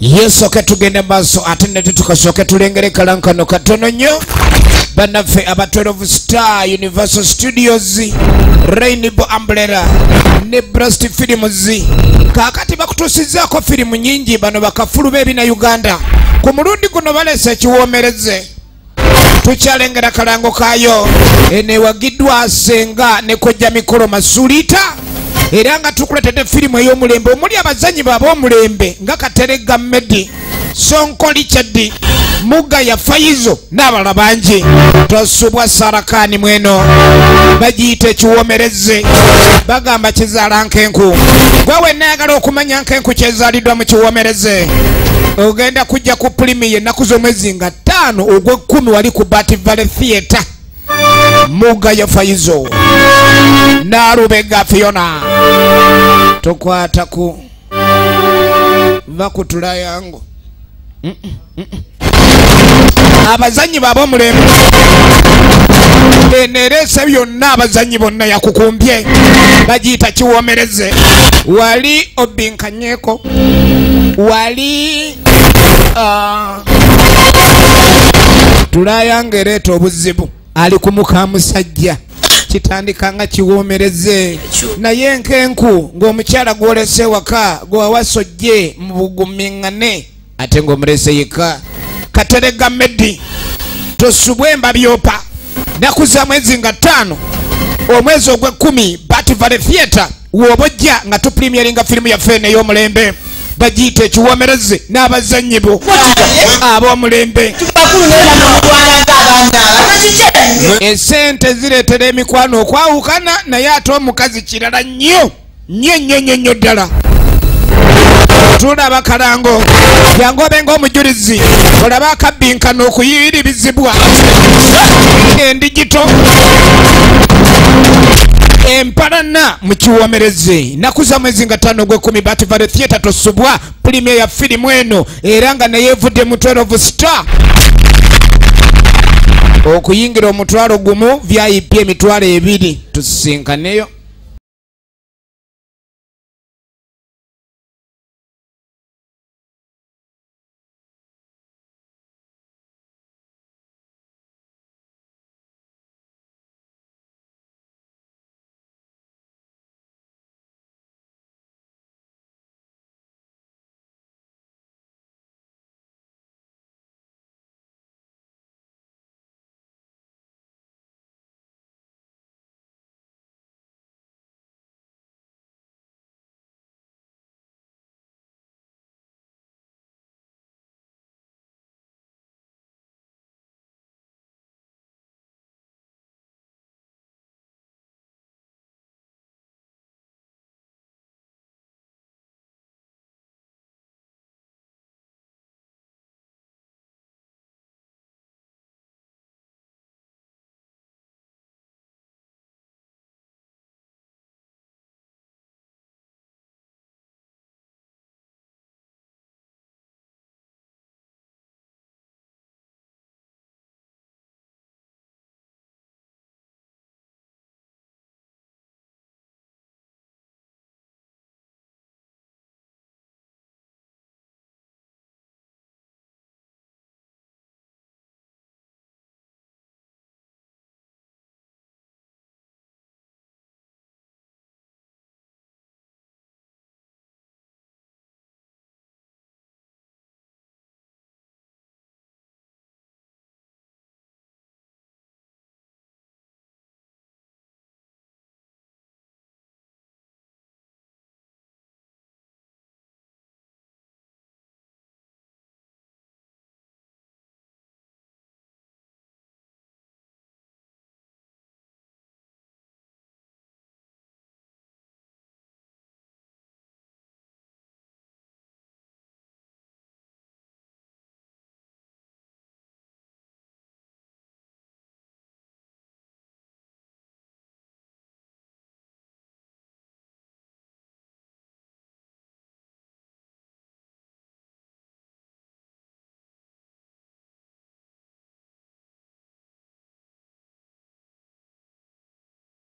Yesoke tugende maaso ate ne tukasoke tulengere kalankano katono nnyo banaffe aba 12 Star Universal Studios Rainbow Umbrella ne Blast Films kakati bakutusizaako firimu nyingi bano bakafulu b'ebina Uganda ku mulundi guno balese ekiwoomereze tukyalengera kalango kaayo enewagiddwa asenga ne kojja mikolo Masulita era nga tukuletedde firimu ey'omulembe omuli abazanyi b'ab'omulembe nga Katerega Medi Sonko Richard Mugaya Faizo n'abalala bangi tosubwa Sarakani mweno bagiyita ekiwoomereze bagamba kizaala nkenku gwe wenna ayagala okumanya nkenku kyezaaliddwa mu kiwoomereze ogenda kujja ku primi ennaku z'omwezi nga 5 ogw'ekumi wali ku Bat Valley Theatre Mugaya Faizo Narubega Fiona tokwata ku vakutula yangu abazanyi b'ab'omulembe enerese byonna abazanyi bonna yakukumbye bagiyita kiwoomereze wali obinkanyeko wali tulayange ereeta obuzibu ali ku mukamusajja kitandika nga kiwoomereze naye nkenku ng'omukyala gw'olese waka gwewasojje mu bugumiŋŋane ate ng'omulese yeka Katerega Medi tosubwe mbabyopa nakuza mwezi nga 5 omwezi ogw'ekumi Bat Valley Theatre w'obojja nga tupremieringa firimu yaffe ey'omulembe bagiyita ekiwoomereze n'abazanyi bo ab'omulembe esente zireetera emikwano okwawukana naye ate omukazi kirala nnyo nnyo ddala tulaba kalango yangu obenga omujulizi olaba akabbinkano okuyiririzibwa endigito empalana mu kiwoomereze nakuza mwezi nga 5 ogw'ekumi Bat Valley Theatre tosubwa premier ya firimu eno era nga neyeevudde mu 12 Star okuyingira omutwalo gumu VIP emitwalo 2 tusisinkaneyo